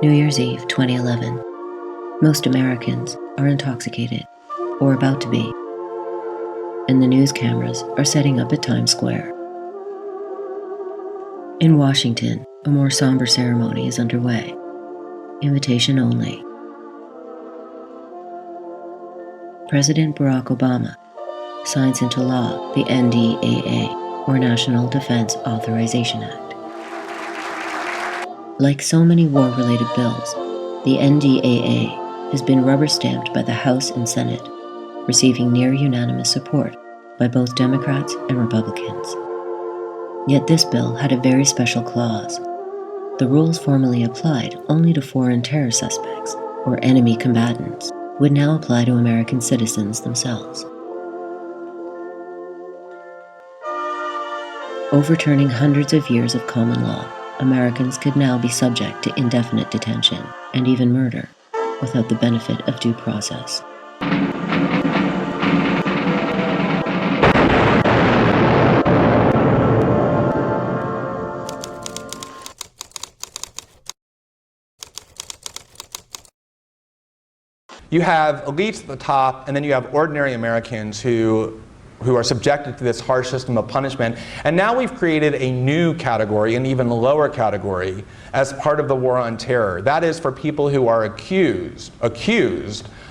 New Year's Eve 2011. Most Americans are intoxicated, or about to be, and the news cameras are setting up at Times Square. In Washington, a more somber ceremony is underway. Invitation only. President Barack Obama signs into law the NDAA, or National Defense Authorization Act. Like so many war-related bills, the NDAA has been rubber-stamped by the House and Senate, receiving near-unanimous support by both Democrats and Republicans. Yet this bill had a very special clause. The rules formerly applied only to foreign terror suspects, or enemy combatants, would now apply to American citizens themselves. Overturning hundreds of years of common law, Americans could now be subject to indefinite detention and even murder without the benefit of due process. You have elites at the top, and then you have ordinary Americans who are subjected to this harsh system of punishment. And now we've created a new category, an even lower category, as part of the war on terror. That is for people who are accused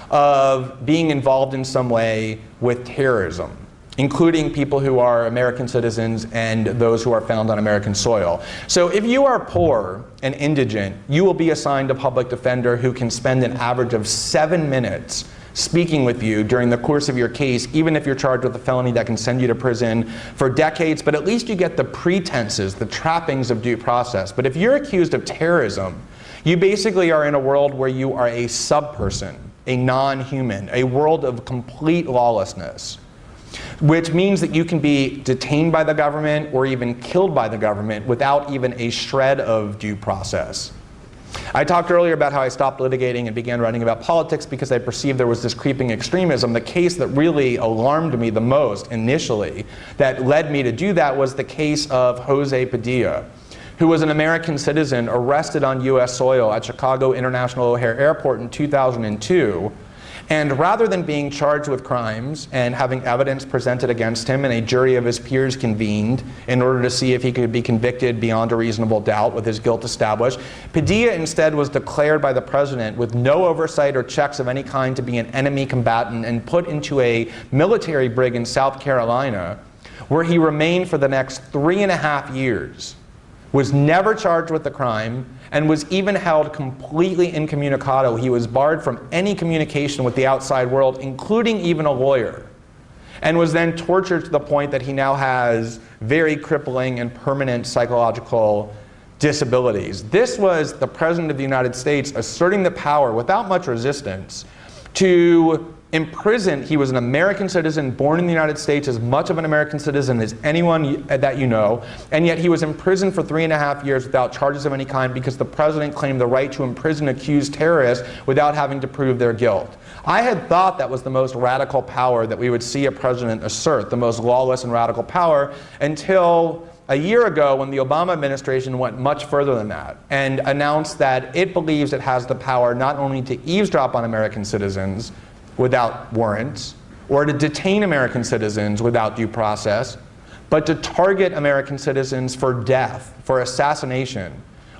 of being involved in some way with terrorism, including people who are American citizens and those who are found on American soil. So if you are poor and indigent, you will be assigned a public defender who can spend an average of 7 minutes speaking with you during the course of your case, even if you're charged with a felony that can send you to prison for decades, but at least you get the pretenses, the trappings of due process. But if you're accused of terrorism, you basically are in a world where you are a subperson, a non-human, a world of complete lawlessness, which means that you can be detained by the government or even killed by the government without even a shred of due process. I talked earlier about how I stopped litigating and began writing about politics because I perceived there was this creeping extremism. The case that really alarmed me the most initially, that led me to do that, was the case of Jose Padilla, who was an American citizen arrested on US soil at Chicago International O'Hare Airport in 2002. And rather than being charged with crimes and having evidence presented against him and a jury of his peers convened in order to see if he could be convicted beyond a reasonable doubt with his guilt established, Padilla instead was declared by the president with no oversight or checks of any kind to be an enemy combatant and put into a military brig in South Carolina, where he remained for the next 3.5 years, was never charged with the crime, and was even held completely incommunicado. He was barred from any communication with the outside world, including even a lawyer, and was then tortured to the point that he now has very crippling and permanent psychological disabilities. This was the President of the United States asserting the power, without much resistance, to imprison. He was an American citizen, born in the United States, as much of an American citizen as anyone that you know, and yet he was imprisoned for 3.5 years without charges of any kind because the president claimed the right to imprison accused terrorists without having to prove their guilt. I had thought that was the most radical power that we would see a president assert, the most lawless and radical power, until a year ago when the Obama administration went much further than that and announced that it believes it has the power not only to eavesdrop on American citizens without warrants, or to detain American citizens without due process, but to target American citizens for death, for assassination,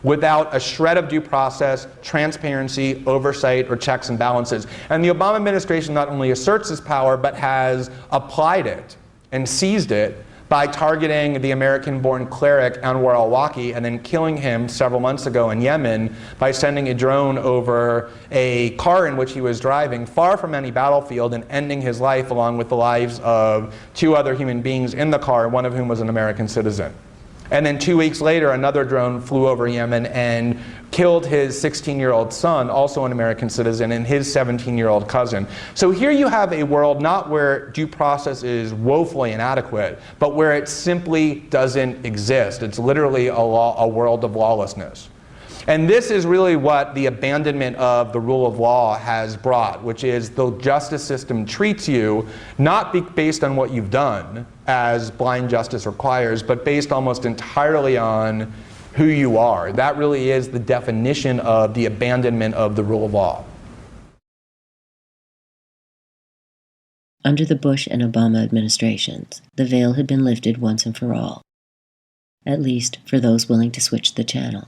without a shred of due process, transparency, oversight, or checks and balances. And the Obama administration not only asserts this power, but has applied it and seized it by targeting the American-born cleric Anwar al-Awlaki and then killing him several months ago in Yemen by sending a drone over a car in which he was driving far from any battlefield and ending his life along with the lives of 2 other human beings in the car, one of whom was an American citizen. And then 2 weeks later, another drone flew over Yemen and killed his 16-year-old son, also an American citizen, and his 17-year-old cousin. So here you have a world not where due process is woefully inadequate, but where it simply doesn't exist. It's literally a world of lawlessness. And this is really what the abandonment of the rule of law has brought, which is the justice system treats you not based on what you've done, as blind justice requires, but based almost entirely on who you are. That really is the definition of the abandonment of the rule of law. Under the Bush and Obama administrations, the veil had been lifted once and for all, at least for those willing to switch the channel.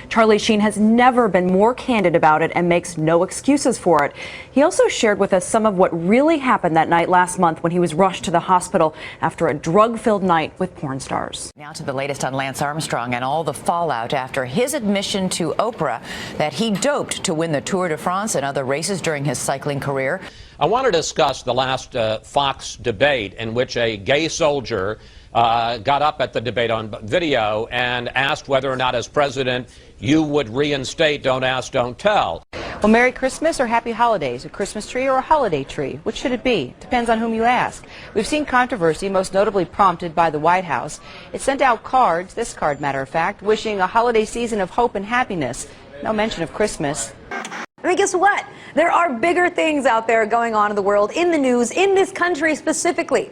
Charlie Sheen has never been more candid about it and makes no excuses for it. He also shared with us some of what really happened that night last month when he was rushed to the hospital after a drug-filled night with porn stars. Now to the latest on Lance Armstrong and all the fallout after his admission to Oprah that he doped to win the Tour de France and other races during his cycling career. I want to discuss the last Fox debate in which a gay soldier got up at the debate on video and asked whether or not, as president, you would reinstate Don't Ask, Don't Tell. Well, Merry Christmas or Happy Holidays, a Christmas tree or a holiday tree? Which should it be? Depends on whom you ask. We've seen controversy, most notably prompted by the White House. It sent out cards, this card matter of fact, wishing a holiday season of hope and happiness. No mention of Christmas. I mean, guess what? There are bigger things out there going on in the world, in the news, in this country specifically.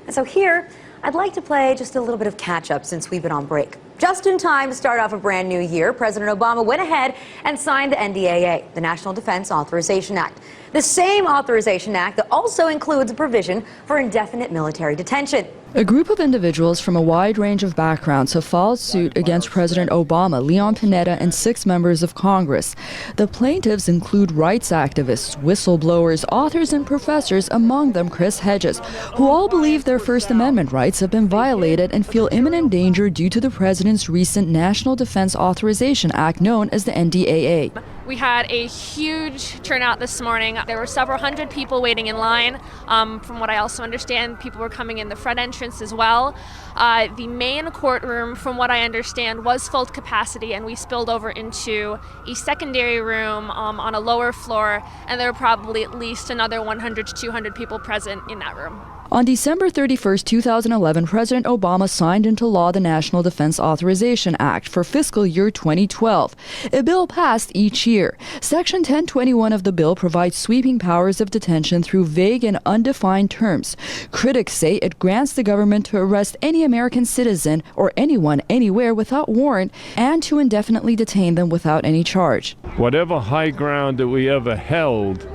And so here, I'd like to play just a little bit of catch-up since we've been on break. Just in time to start off a brand new year, President Obama went ahead and signed the NDAA, the National Defense Authorization Act. The same authorization act that also includes a provision for indefinite military detention. A group of individuals from a wide range of backgrounds have filed suit against President Obama, Leon Panetta, and 6 members of Congress. The plaintiffs include rights activists, whistleblowers, authors, and professors, among them Chris Hedges, who all believe their First Amendment rights have been violated and feel imminent danger due to the president's recent National Defense Authorization Act, known as the NDAA. We had a huge turnout this morning. There were several hundred people waiting in line. From what I also understand, people were coming in the front entrance as well. The main courtroom, from what I understand, was full capacity, and we spilled over into a secondary room on a lower floor, and there were probably at least another 100 to 200 people present in that room. On December 31, 2011, President Obama signed into law the National Defense Authorization Act for fiscal year 2012. A bill passed each year. Section 1021 of the bill provides sweeping powers of detention through vague and undefined terms. Critics say it grants the government to arrest any American citizen or anyone anywhere without warrant and to indefinitely detain them without any charge. Whatever high ground that we ever held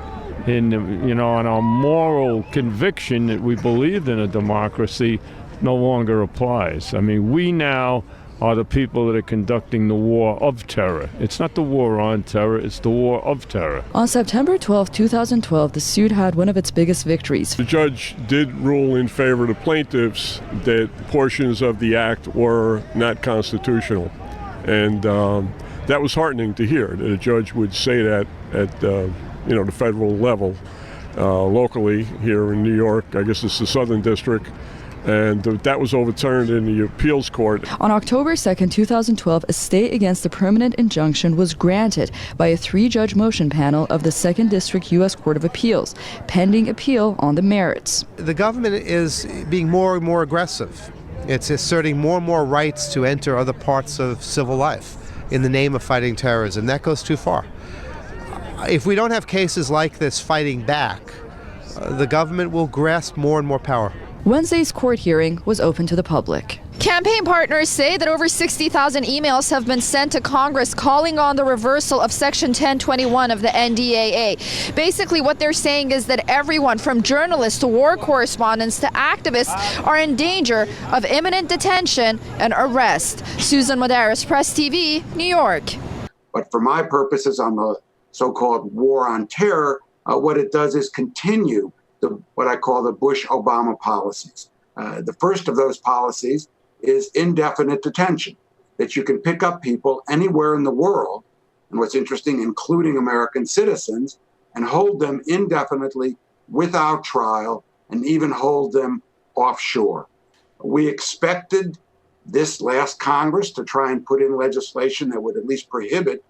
on our moral conviction that we believed in a democracy no longer applies. I mean, we now are the people that are conducting the war of terror. It's not the war on terror, it's the war of terror. On September 12, 2012, the suit had one of its biggest victories. The judge did rule in favor of the plaintiffs that portions of the act were not constitutional. And that was heartening to hear, that a judge would say that at the federal level. Locally here in New York, I guess it's the Southern District, and that was overturned in the appeals court. On October 2, 2012, a stay against the permanent injunction was granted by a 3-judge motion panel of the 2nd District U.S. Court of Appeals, pending appeal on the merits. The government is being more and more aggressive. It's asserting more and more rights to enter other parts of civil life in the name of fighting terrorism. That goes too far. If we don't have cases like this fighting back, the government will grasp more and more power. Wednesday's court hearing was open to the public. Campaign partners say that over 60,000 emails have been sent to Congress calling on the reversal of Section 1021 of the NDAA. Basically, what they're saying is that everyone from journalists to war correspondents to activists are in danger of imminent detention and arrest. Susan Madaris, Press TV, New York. But for my purposes on the so-called war on terror, what it does is continue what I call the Bush-Obama policies. The first of those policies is indefinite detention, that you can pick up people anywhere in the world, and what's interesting, including American citizens, and hold them indefinitely without trial, and even hold them offshore. We expected this last Congress to try and put in legislation that would at least prohibit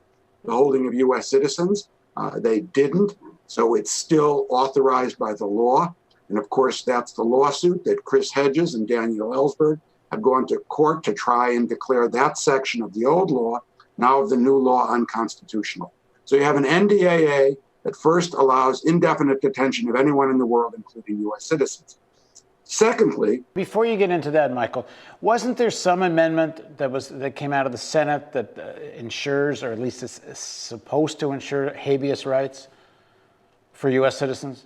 the holding of U.S. citizens. They didn't, so it's still authorized by the law. And of course, that's the lawsuit that Chris Hedges and Daniel Ellsberg have gone to court to try and declare that section of the old law, now of the new law, unconstitutional. So you have an NDAA that first allows indefinite detention of anyone in the world, including U.S. citizens. Secondly, before you get into that, Michael, wasn't there some amendment that came out of the Senate that ensures, or at least is supposed to ensure, habeas rights for U.S. citizens?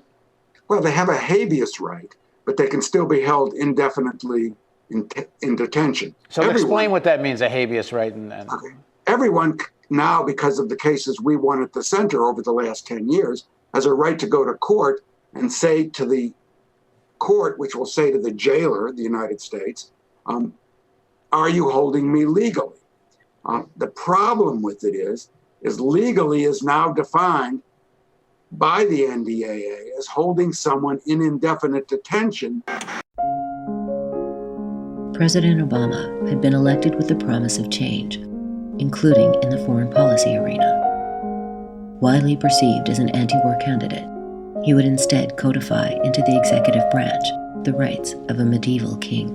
Well, they have a habeas right, but they can still be held indefinitely in detention. So explain what that means, a habeas right. Okay. Everyone now, because of the cases we won at the center over the last 10 years, has a right to go to court and say to the court, which will say to the jailer, the United States, are you holding me legally? The problem with it is legally is now defined by the NDAA as holding someone in indefinite detention. President Obama had been elected with the promise of change, including in the foreign policy arena. Widely perceived as an anti-war candidate, he would instead codify into the executive branch the rights of a medieval king.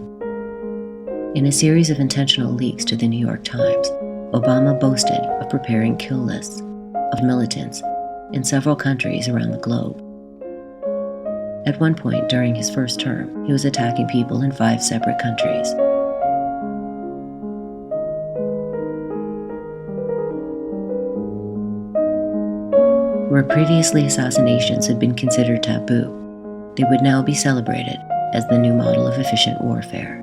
In a series of intentional leaks to the New York Times, Obama boasted of preparing kill lists of militants in several countries around the globe. At one point during his first term, he was attacking people in 5 separate countries. Where previously assassinations had been considered taboo, they would now be celebrated as the new model of efficient warfare.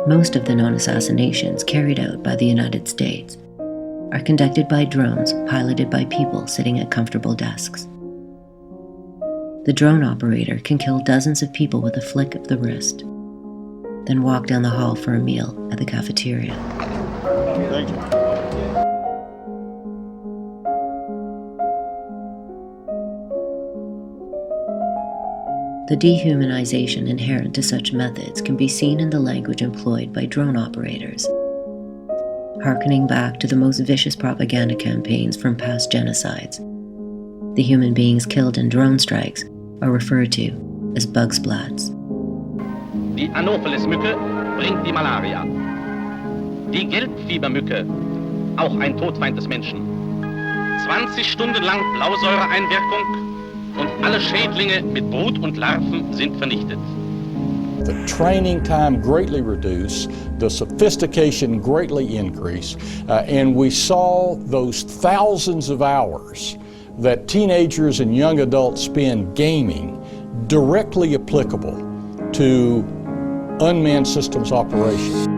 Most of the known assassinations carried out by the United States are conducted by drones piloted by people sitting at comfortable desks. The drone operator can kill dozens of people with a flick of the wrist, then walk down the hall for a meal at the cafeteria. Thank you. The dehumanization inherent to such methods can be seen in the language employed by drone operators, hearkening back to the most vicious propaganda campaigns from past genocides. The human beings killed in drone strikes are referred to as Bugsplats. Die Anopheles-Mücke bringt die Malaria. Die Gelbfiebermücke, auch ein Todfeind des Menschen. 20 Stunden lang Blausäureeinwirkung und alle Schädlinge mit Brut und Larven sind vernichtet. The training time greatly reduced, the sophistication greatly increased, and we saw those thousands of hours that teenagers and young adults spend gaming directly applicable to unmanned systems operations.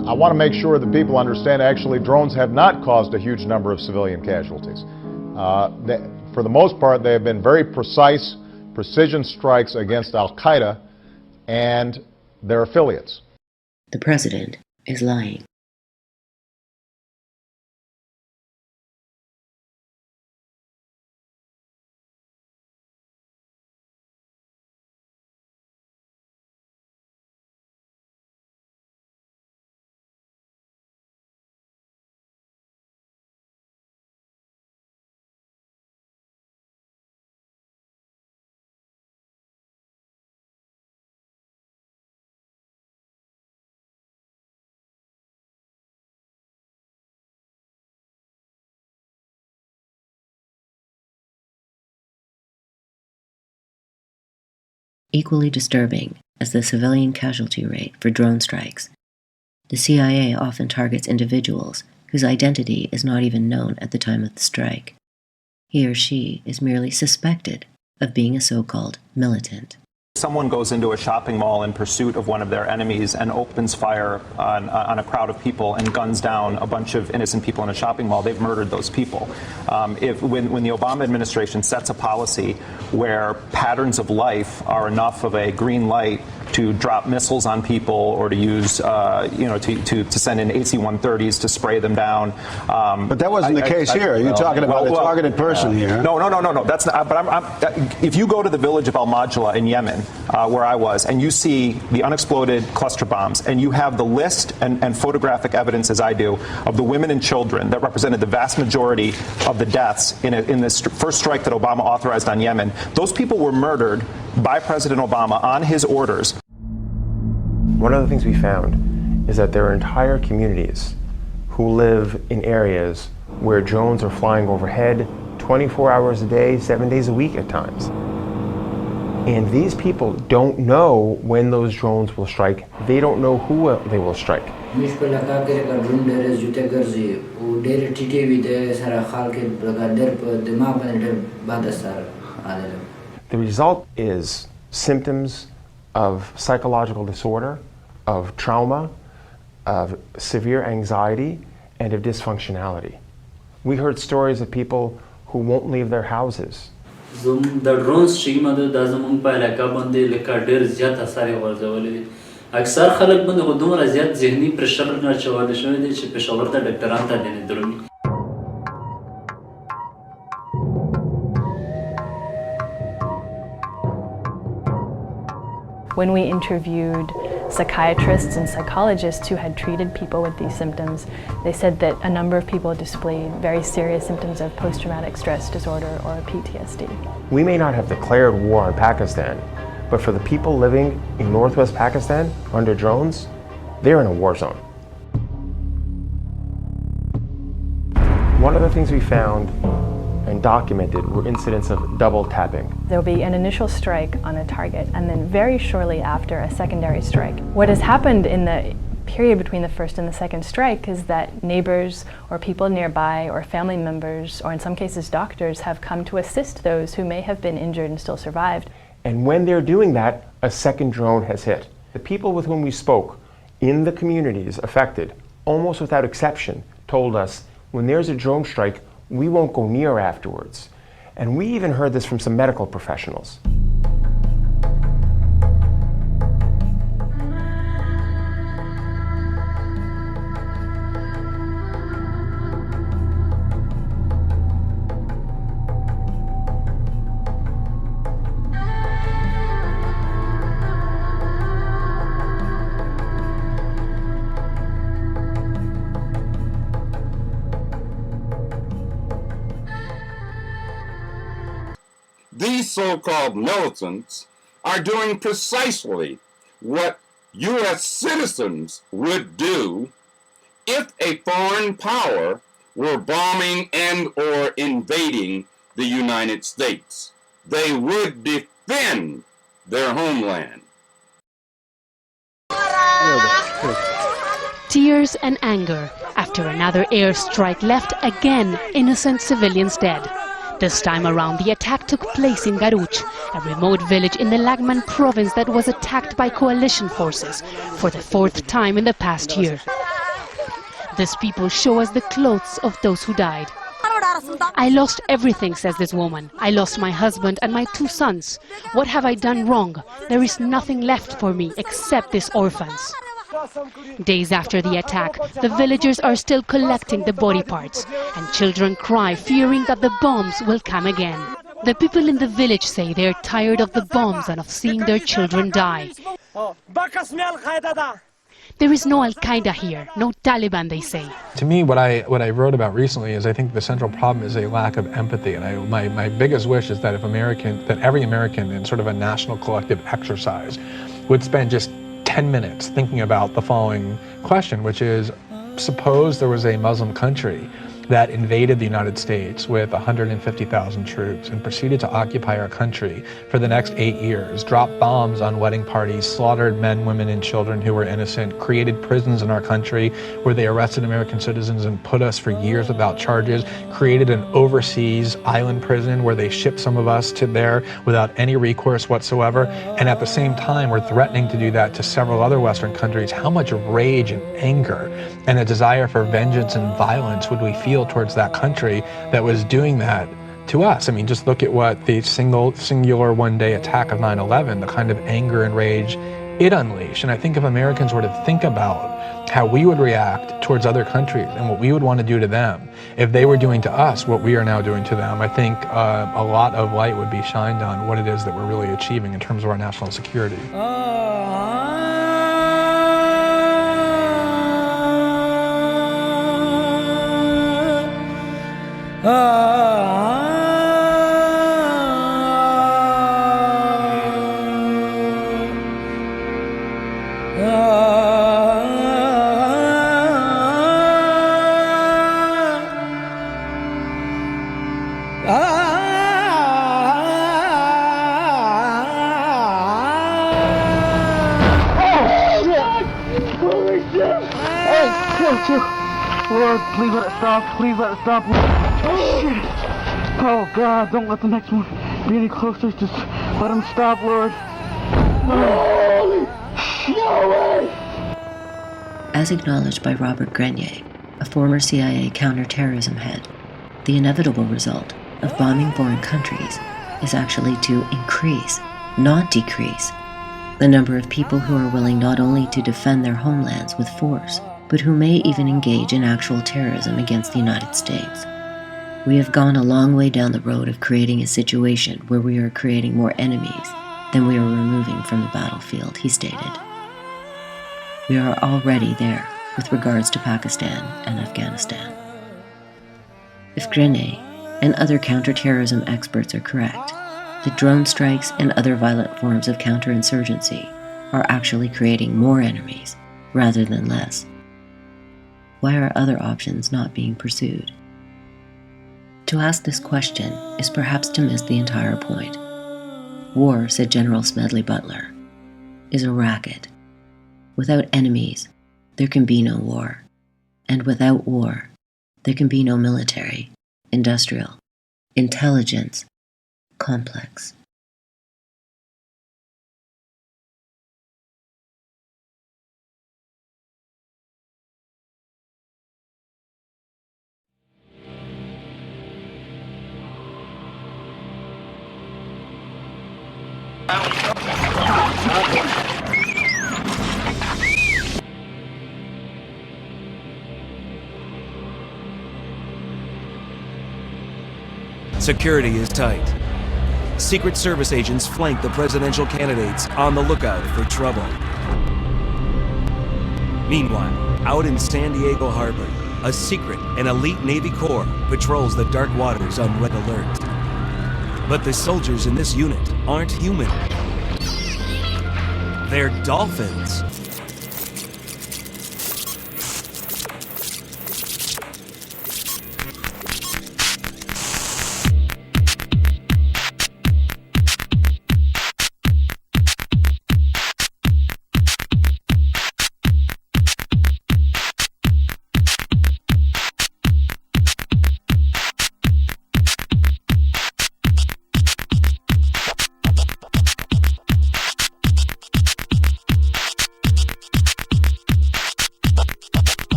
I want to make sure that people understand actually drones have not caused a huge number of civilian casualties. For the most part, they have been very precise, precision strikes against Al-Qaeda and their affiliates. The president is lying. Equally disturbing as the civilian casualty rate for drone strikes, the CIA often targets individuals whose identity is not even known at the time of the strike. He or she is merely suspected of being a so-called militant. Someone goes into a shopping mall in pursuit of one of their enemies and opens fire on a crowd of people and guns down a bunch of innocent people in a shopping mall. They've murdered those people. When the Obama administration sets a policy where patterns of life are enough of a green light to drop missiles on people or to use, to send in AC-130s to spray them down. But that wasn't the case here. You're talking about a targeted person here. No. That's not. But if you go to the village of Al-Majla in Yemen, where I was, and you see the unexploded cluster bombs, and you have the list and photographic evidence, as I do, of the women and children that represented the vast majority of the deaths in this first strike that Obama authorized on Yemen, those people were murdered by President Obama on his orders. One of the things we found is that there are entire communities who live in areas where drones are flying overhead 24 hours a day, 7 days a week at times. And these people don't know when those drones will strike. They don't know who they will strike. The result is symptoms of psychological disorder, of trauma, of severe anxiety, and of dysfunctionality. We heard stories of people who won't leave their houses. The drone stream د زمون په علاقه باندې لکه ډېر زیات اثر یې غورځولی دی. اکثر خلک باندې خو دومره زیات ذهني پرشر نه اچولی شوی دی چې پېښور ته ډاکټران ته ځي درومي. When we interviewed psychiatrists and psychologists who had treated people with these symptoms, they said that a number of people displayed very serious symptoms of post-traumatic stress disorder or PTSD. We may not have declared war on Pakistan, but for the people living in northwest Pakistan under drones, they're in a war zone. One of the things we found and documented were incidents of double tapping. There'll be an initial strike on a target and then very shortly after a secondary strike. What has happened in the period between the first and the second strike is that neighbors or people nearby or family members or in some cases doctors have come to assist those who may have been injured and still survived. And when they're doing that, a second drone has hit. The people with whom we spoke in the communities affected, almost without exception, told us when there's a drone strike, we won't go near afterwards. And we even heard this from some medical professionals. These so-called militants are doing precisely what U.S. citizens would do if a foreign power were bombing and or invading the United States. They would defend their homeland. Tears and anger after another airstrike left again innocent civilians dead. This time around, the attack took place in Garuch, a remote village in the Lagman province that was attacked by coalition forces for the fourth time in the past year. These people show us the clothes of those who died. I lost everything, says this woman. I lost my husband and my 2 sons. What have I done wrong? There is nothing left for me except these orphans. Days after the attack, the villagers are still collecting the body parts, and children cry, fearing that the bombs will come again. The people in the village say they're tired of the bombs and of seeing their children die. There is no Al-Qaeda here, no Taliban, they say. To me, what I wrote about recently is I think the central problem is a lack of empathy, and my biggest wish is that every American in sort of a national collective exercise would spend just 10 minutes thinking about the following question, which is, suppose there was a Muslim country that invaded the United States with 150,000 troops and proceeded to occupy our country for the next 8 years, dropped bombs on wedding parties, slaughtered men, women, and children who were innocent, created prisons in our country where they arrested American citizens and put us for years without charges, created an overseas island prison where they shipped some of us to there without any recourse whatsoever, and at the same time we're threatening to do that to several other Western countries. How much rage and anger and a desire for vengeance and violence would we feel towards that country that was doing that to us? I mean, just look at what the singular one-day attack of 9/11, the kind of anger and rage it unleashed. And I think if Americans were to think about how we would react towards other countries and what we would want to do to them if they were doing to us what we are now doing to them, I think a lot of light would be shined on what it is that we're really achieving in terms of our national security. Lord, please let it stop. Please let it stop. Oh, shit. Oh, God, don't let the next one be any closer. Just let him stop, Lord. No way. As acknowledged by Robert Grenier, a former CIA counterterrorism head, the inevitable result of bombing foreign countries is actually to increase, not decrease, the number of people who are willing not only to defend their homelands with force, but who may even engage in actual terrorism against the United States. We have gone a long way down the road of creating a situation where we are creating more enemies than we are removing from the battlefield, he stated. We are already there with regards to Pakistan and Afghanistan. If Grenier and other counterterrorism experts are correct, the drone strikes and other violent forms of counterinsurgency are actually creating more enemies rather than less. Why are other options not being pursued? To ask this question is perhaps to miss the entire point. War, said General Smedley Butler, is a racket. Without enemies, there can be no war. And without war, there can be no military, industrial, intelligence, complex. Security is tight. Secret Service agents flank the presidential candidates on the lookout for trouble. Meanwhile, out in San Diego Harbor, a secret and elite Navy Corps patrols the dark waters on red alert. But the soldiers in this unit aren't human. They're dolphins.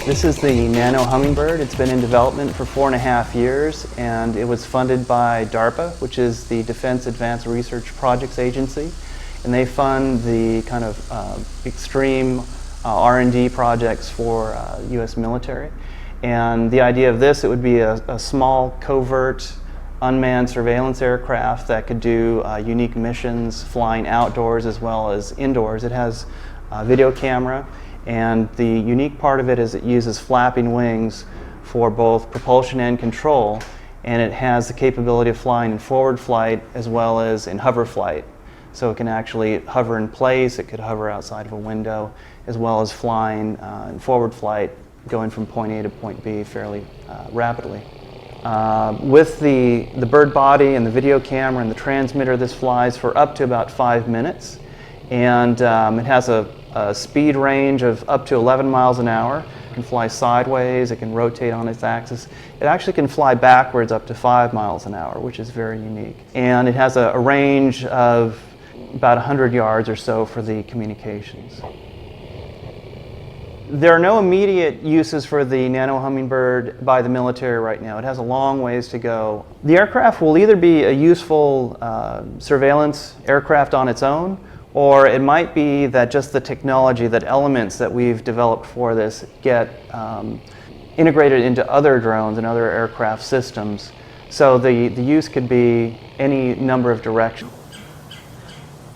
This is the Nano Hummingbird. It's been in development for 4.5 years, and it was funded by DARPA, which is the Defense Advanced Research Projects Agency, and they fund the kind of extreme R&D projects for U.S. military. And the idea of this, it would be a small, covert, unmanned surveillance aircraft that could do unique missions flying outdoors as well as indoors. It has a video camera, and the unique part of it is it uses flapping wings for both propulsion and control, and it has the capability of flying in forward flight as well as in hover flight. So it can actually hover in place, it could hover outside of a window, as well as flying in forward flight, going from point A to point B fairly rapidly. With the bird body and the video camera and the transmitter, this flies for up to about 5 minutes, and it has a speed range of up to 11 miles an hour. It can fly sideways, it can rotate on its axis. It actually can fly backwards up to 5 miles an hour, which is very unique. And it has a range of about 100 yards or so for the communications. There are no immediate uses for the Nano Hummingbird by the military right now. It has a long ways to go. The aircraft will either be a useful surveillance aircraft on its own, or it might be that just the technology, that elements that we've developed for this get integrated into other drones and other aircraft systems. So the use could be any number of directions.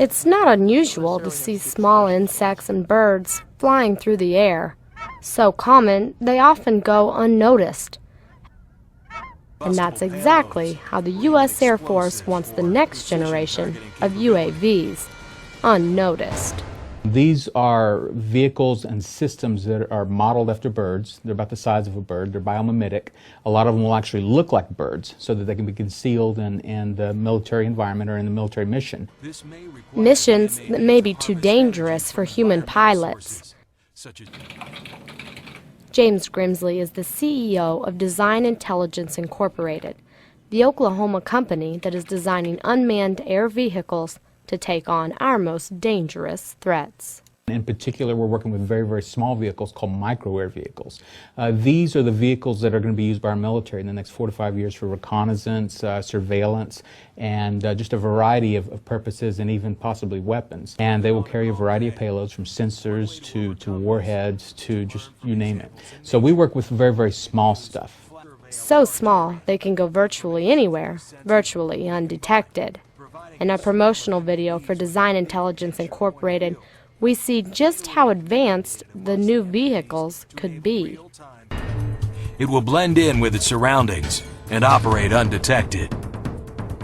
It's not unusual to see small insects and birds flying through the air. So common, they often go unnoticed. And that's exactly how the U.S. Air Force wants the next generation of UAVs, unnoticed. These are vehicles and systems that are modeled after birds. They're about the size of a bird. They're biomimetic. A lot of them will actually look like birds so that they can be concealed in the military environment or in the military mission. Missions that may be too dangerous for human pilots. James Grimsley is the CEO of Design Intelligence Incorporated, the Oklahoma company that is designing unmanned air vehicles to take on our most dangerous threats. In particular, we're working with very, very small vehicles called micro-air vehicles. These are the vehicles that are going to be used by our military in the next 4 to 5 years for reconnaissance, surveillance, and just a variety of purposes, and even possibly weapons. And they will carry a variety of payloads, from sensors to warheads to just you name it. So we work with very, very small stuff. So small, they can go virtually anywhere, virtually undetected. In a promotional video for Design Intelligence Incorporated, we see just how advanced the new vehicles could be. It will blend in with its surroundings and operate undetected.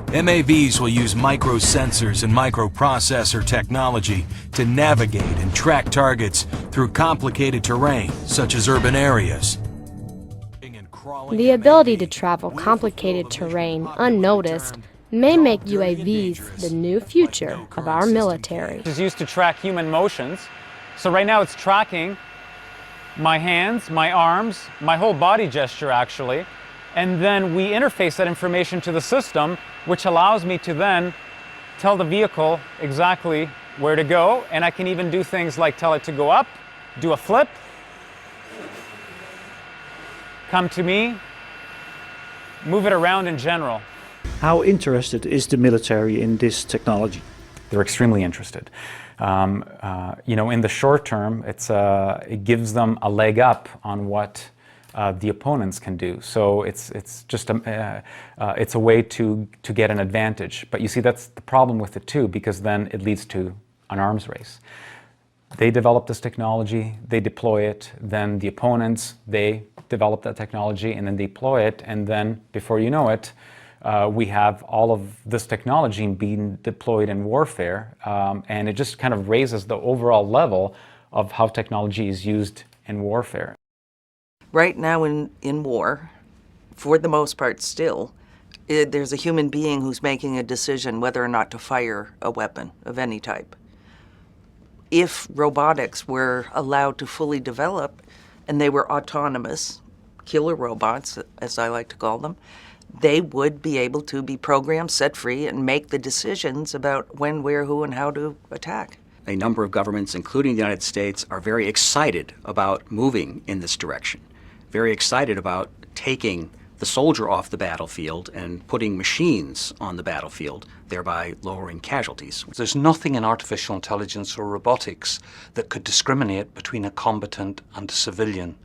MAVs will use microsensors and microprocessor technology to navigate and track targets through complicated terrain, such as urban areas. The ability to travel complicated terrain unnoticed may make UAVs the new future of our military. It's used to track human motions. So right now it's tracking my hands, my arms, my whole body gesture actually. And then we interface that information to the system, which allows me to then tell the vehicle exactly where to go. And I can even do things like tell it to go up, do a flip, come to me, move it around in general. How interested is the military in this technology? They're extremely interested. In the short term, it gives them a leg up on what the opponents can do. So it's just it's a way to get an advantage. But you see, that's the problem with it too, because then it leads to an arms race. They develop this technology, they deploy it, then the opponents, they develop that technology and then deploy it, and then before you know it, we have all of this technology being deployed in warfare, and it just kind of raises the overall level of how technology is used in warfare. Right now in war, for the most part still, there's a human being who's making a decision whether or not to fire a weapon of any type. If robotics were allowed to fully develop and they were autonomous, killer robots, as I like to call them, they would be able to be programmed, set free, and make the decisions about when, where, who, and how to attack. a number of governments, including the United States, are very excited about moving in this direction, very excited about taking the soldier off the battlefield and putting machines on the battlefield, thereby lowering casualties. There's nothing in artificial intelligence or robotics that could discriminate between a combatant and a civilian.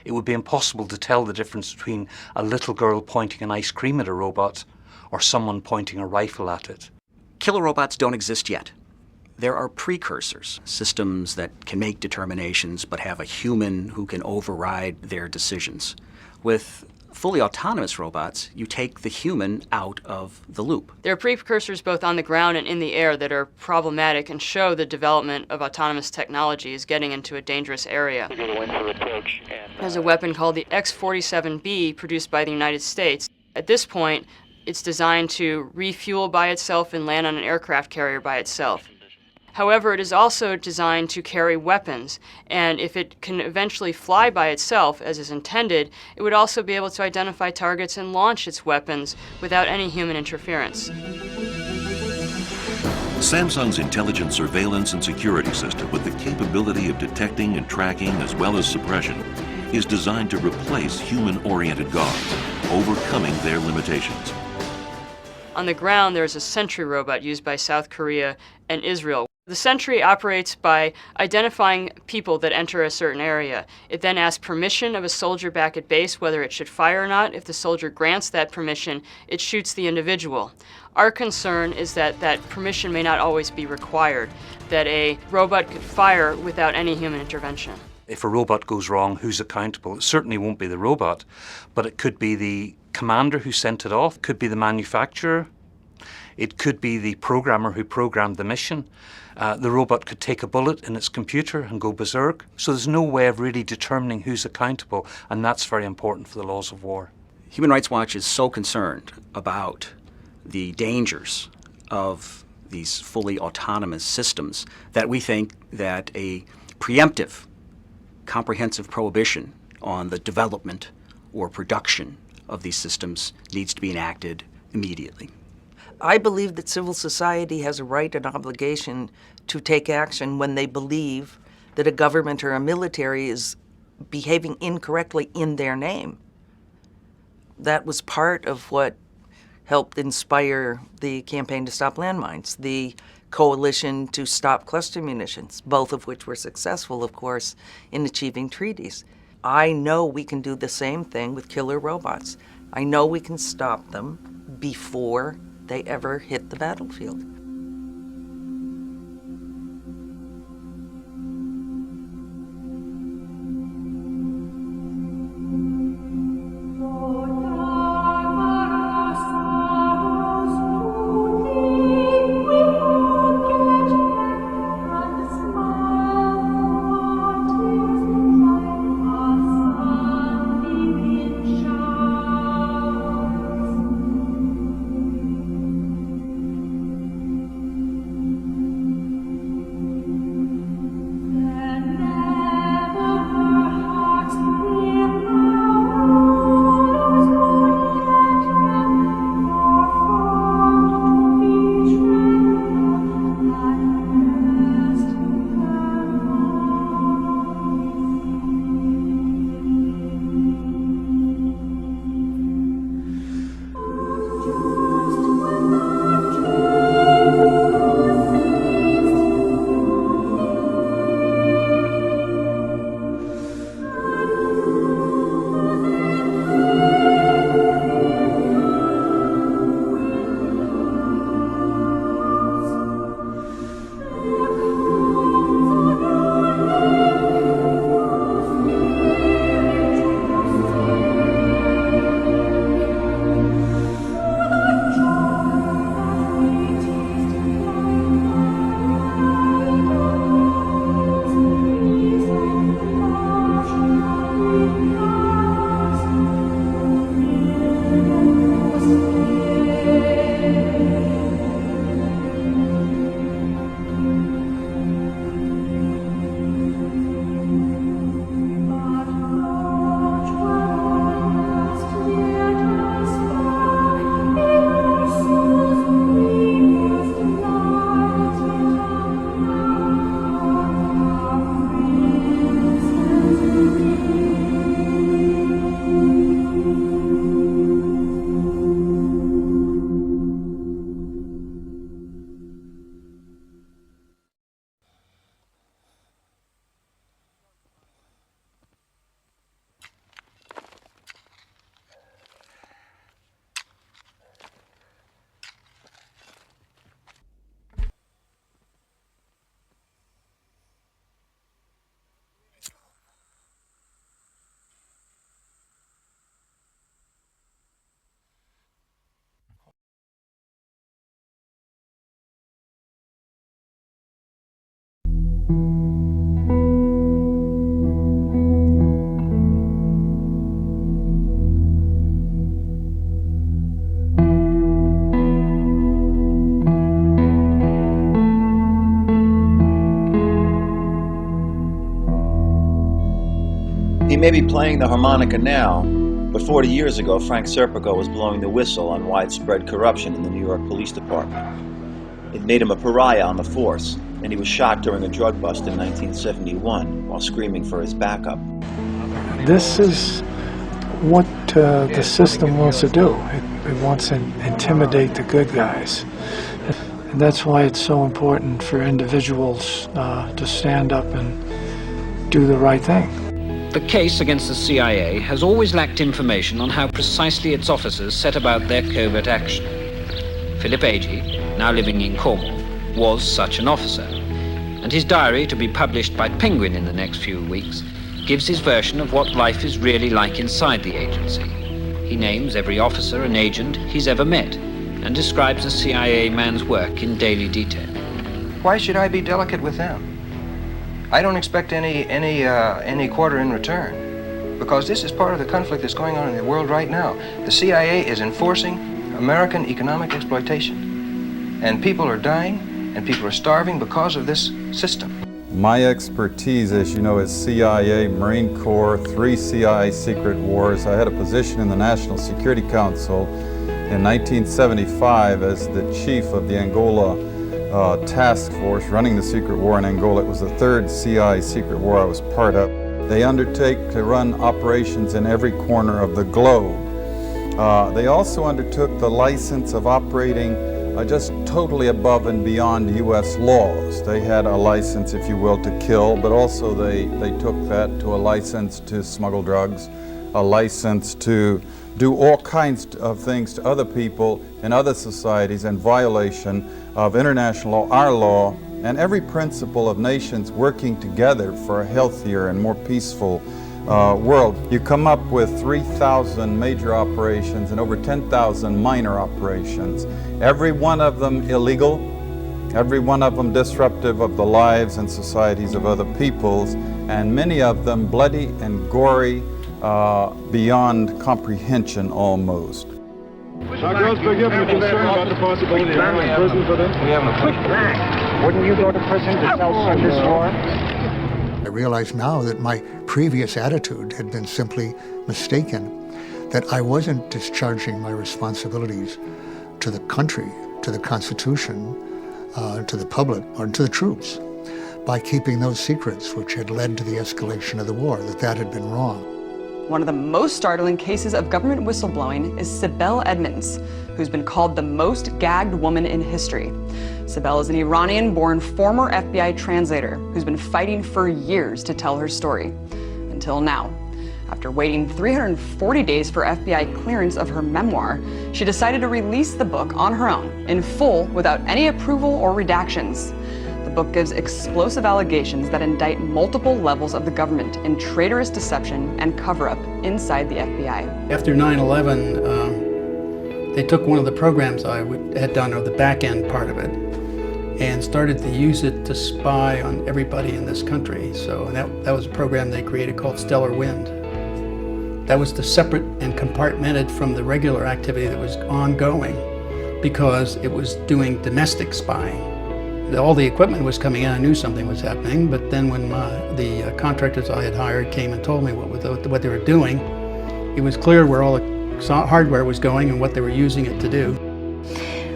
It would be impossible to tell the difference between a little girl pointing an ice cream at a robot or someone pointing a rifle at it. Killer robots don't exist yet. There are precursors, systems that can make determinations but have a human who can override their decisions. With fully autonomous robots, you take the human out of the loop. There are precursors both on the ground and in the air that are problematic and show the development of autonomous technology is getting into a dangerous area. There's a weapon called the X-47B produced by the United States. At this point, it's designed to refuel by itself and land on an aircraft carrier by itself. However, it is also designed to carry weapons, and if it can eventually fly by itself, as is intended, it would also be able to identify targets and launch its weapons without any human interference. Samsung's intelligent surveillance and security system, with the capability of detecting and tracking as well as suppression, is designed to replace human-oriented guards, overcoming their limitations. On the ground, there is a Sentry robot used by South Korea and Israel. The Sentry operates by identifying people that enter a certain area. It then asks permission of a soldier back at base whether it should fire or not. If the soldier grants that permission, it shoots the individual. Our concern is that that permission may not always be required, that a robot could fire without any human intervention. If a robot goes wrong, who's accountable? It certainly won't be the robot, but it could be the commander who sent it off, could be the manufacturer, it could be the programmer who programmed the mission. The robot could take a bullet in its computer and go berserk. So there's no way of really determining who's accountable, and that's very important for the laws of war. Human Rights Watch is so concerned about the dangers of these fully autonomous systems that we think that a preemptive, comprehensive prohibition on the development or production of these systems needs to be enacted immediately. I believe that civil society has a right and obligation to take action when they believe that a government or a military is behaving incorrectly in their name. That was part of what helped inspire the campaign to stop landmines, the coalition to stop cluster munitions, both of which were successful, of course, in achieving treaties. I know we can do the same thing with killer robots. I know we can stop them before they ever hit the battlefield. He may be playing the harmonica now, but 40 years ago, Frank Serpico was blowing the whistle on widespread corruption in the New York Police Department. It made him a pariah on the force, and he was shot during a drug bust in 1971 while screaming for his backup. This is what the system wants to do. It wants to intimidate the good guys. And that's why it's so important for individuals to stand up and do the right thing. The case against the CIA has always lacked information on how precisely its officers set about their covert action. Philip Agee, now living in Cornwall, was such an officer, and his diary, to be published by Penguin in the next few weeks, gives his version of what life is really like inside the agency. He names every officer and agent he's ever met, and describes a CIA man's work in daily detail. Why should I be delicate with them? I don't expect any quarter in return, because this is part of the conflict that's going on in the world right now. The CIA is enforcing American economic exploitation, and people are dying, and people are starving because of this system. My expertise, as you know, is CIA, Marine Corps, 3 CIA secret wars. I had a position in the National Security Council in 1975 as the chief of the Angola task force running the secret war in Angola. It was the 3rd CIA secret war I was part of. They undertake to run operations in every corner of the globe. They also undertook the license of operating just totally above and beyond U.S. laws. They had a license, if you will, to kill, but also they took that to a license to smuggle drugs, a license to do all kinds of things to other people in other societies in violation of international law, our law, and every principle of nations working together for a healthier and more peaceful world. You come up with 3,000 major operations and over 10,000 minor operations, every one of them illegal, every one of them disruptive of the lives and societies of other peoples, and many of them bloody and gory beyond comprehension almost. Our girls forgive me concern about the possibility of going to prison for this. We have a pushback. Wouldn't you go to prison to sell this war? I realize now that my previous attitude had been simply mistaken, that I wasn't discharging my responsibilities to the country, to the Constitution, to the public, or to the troops, by keeping those secrets which had led to the escalation of the war, that had been wrong. One of the most startling cases of government whistleblowing is Sibel Edmonds, who's been called the most gagged woman in history. Sibel is an Iranian-born former FBI translator who's been fighting for years to tell her story. Until now. After waiting 340 days for FBI clearance of her memoir, she decided to release the book on her own, in full, without any approval or redactions. The book gives explosive allegations that indict multiple levels of the government in traitorous deception and cover-up inside the FBI. After 9/11, they took one of the programs I had done, or the back-end part of it, and started to use it to spy on everybody in this country. So that was a program they created called Stellar Wind. That was separate and compartmented from the regular activity that was ongoing, because it was doing domestic spying. All the equipment was coming in, I knew something was happening, but then when the contractors I had hired came and told me what they were doing, it was clear where all the hardware was going and what they were using it to do.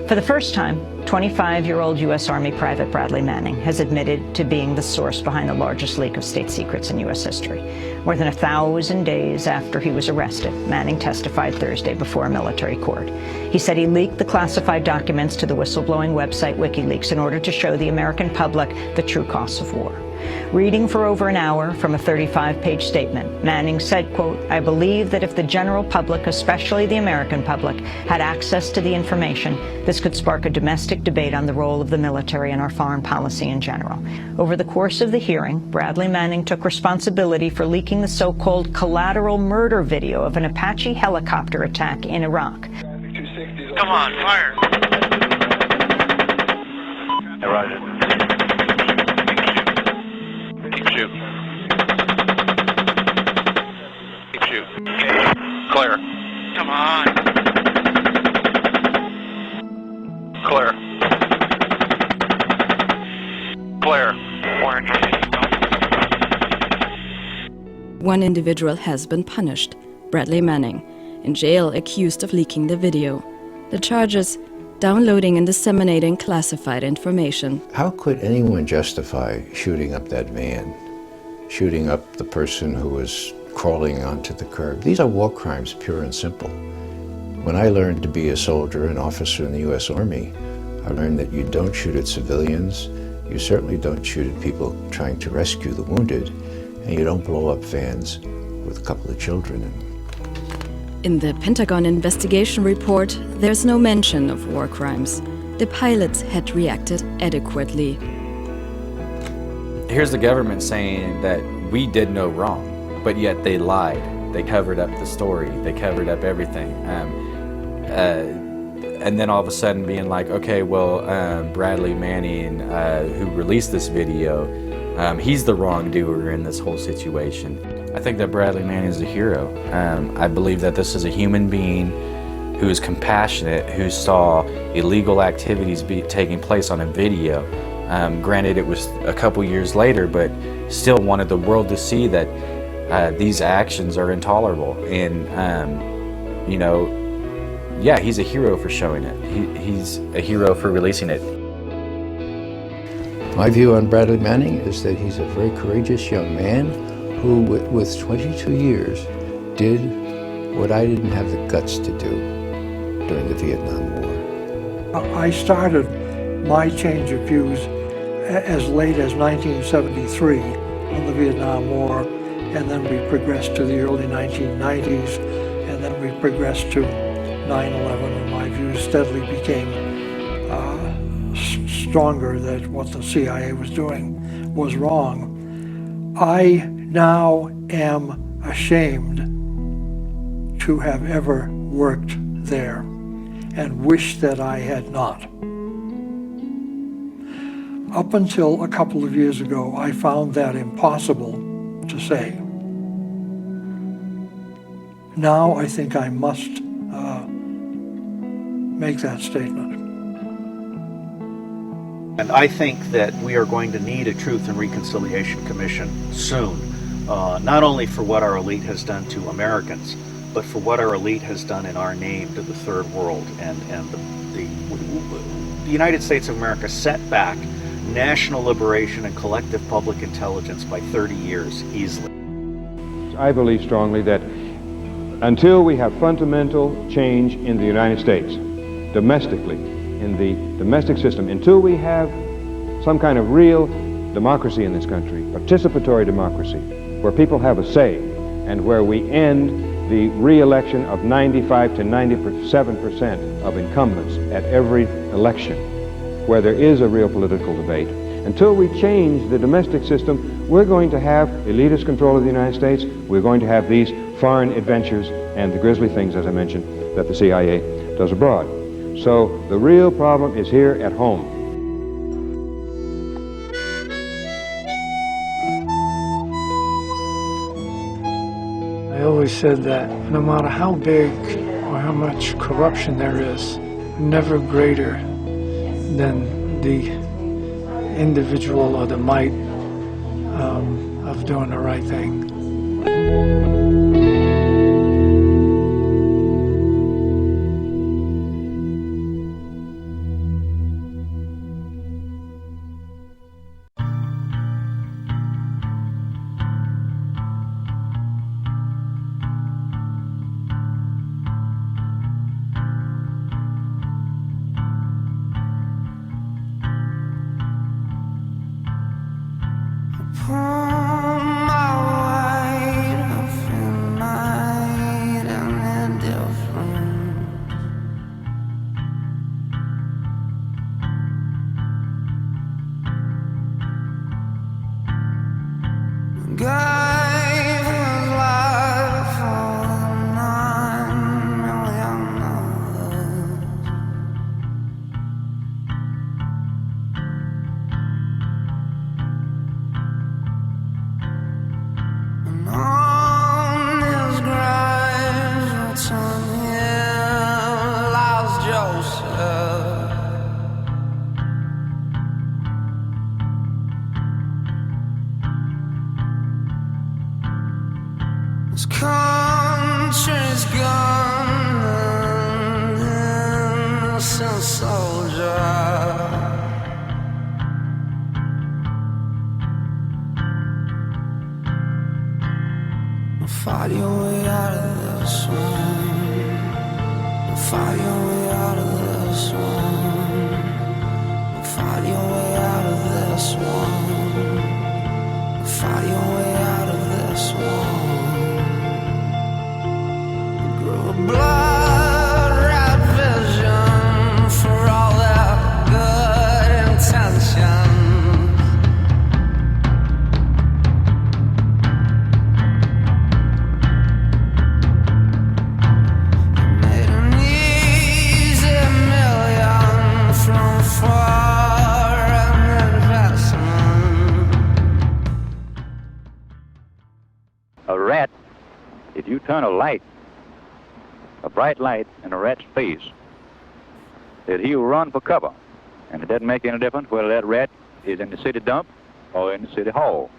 For the first time, 25-year-old U.S. Army Private Bradley Manning has admitted to being the source behind the largest leak of state secrets in U.S. history. More than 1,000 days after he was arrested, Manning testified Thursday before a military court. He said he leaked the classified documents to the whistleblowing website WikiLeaks in order to show the American public the true costs of war. Reading for over an hour from a 35-page statement, Manning said, quote, "I believe that if the general public, especially the American public, had access to the information, this could spark a domestic debate on the role of the military and our foreign policy in general." Over the course of the hearing, Bradley Manning took responsibility for leaking the so-called collateral murder video of an Apache helicopter attack in Iraq. Come on, fire! Roger. Keep shooting. Keep shooting. Clear. Come on. Clear. Clear. one individual has been punished, Bradley Manning, in jail accused of leaking the video. The charges: downloading and disseminating classified information. How could anyone justify shooting up that van, shooting up the person who was crawling onto the curb? These are war crimes, pure and simple. When I learned to be a soldier, an officer in the U.S. Army, I learned that you don't shoot at civilians, you certainly don't shoot at people trying to rescue the wounded, and you don't blow up vans with a couple of children in them. In the Pentagon investigation report, there's no mention of war crimes. The pilots had reacted adequately. Here's the government saying that we did no wrong, but yet they lied. They covered up the story. They covered up everything. And then all of a sudden being like, okay, well, Bradley Manning, who released this video, he's the wrongdoer in this whole situation. I think that Bradley Manning is a hero. I believe that this is a human being who is compassionate, who saw illegal activities taking place on a video. Granted, it was a couple years later, but still wanted the world to see that these actions are intolerable. And, you know, yeah, he's a hero for showing it. He's a hero for releasing it. My view on Bradley Manning is that he's a very courageous young man who, with 22 years, did what I didn't have the guts to do during the Vietnam War. I started my change of views as late as 1973 on the Vietnam War, and then we progressed to the early 1990s, and then we progressed to 9/11, and my views steadily became stronger that what the CIA was doing was wrong. I now am ashamed to have ever worked there and wish that I had not. Up until a couple of years ago, I found that impossible to say. Now I think I must make that statement. And I think that we are going to need a Truth and Reconciliation Commission soon, not only for what our elite has done to Americans, but for what our elite has done in our name to the third world. And the United States of America set back national liberation and collective public intelligence by 30 years easily. I believe strongly that until we have fundamental change in the United States, domestically, in the domestic system, until we have some kind of real democracy in this country, participatory democracy, where people have a say, and where we end the re-election of 95 to 97% of incumbents at every election, where there is a real political debate. Until we change the domestic system, we're going to have elitist control of the United States, we're going to have these foreign adventures and the grisly things, as I mentioned, that the CIA does abroad. So the real problem is here at home. I always said that no matter how big or how much corruption there is, never greater than the individual or the might of doing the right thing. This country's gone, innocent soldier. Fight your way out of this one. Fight your way out of this one. Fight your way out of this one. Fight your way out of this one. Grow a blood-red vision for all their good intentions. A rat, if you turn a light, a bright light in a rat's face, that he'll run for cover. And it doesn't make any difference whether that rat is in the city dump or in the city hall.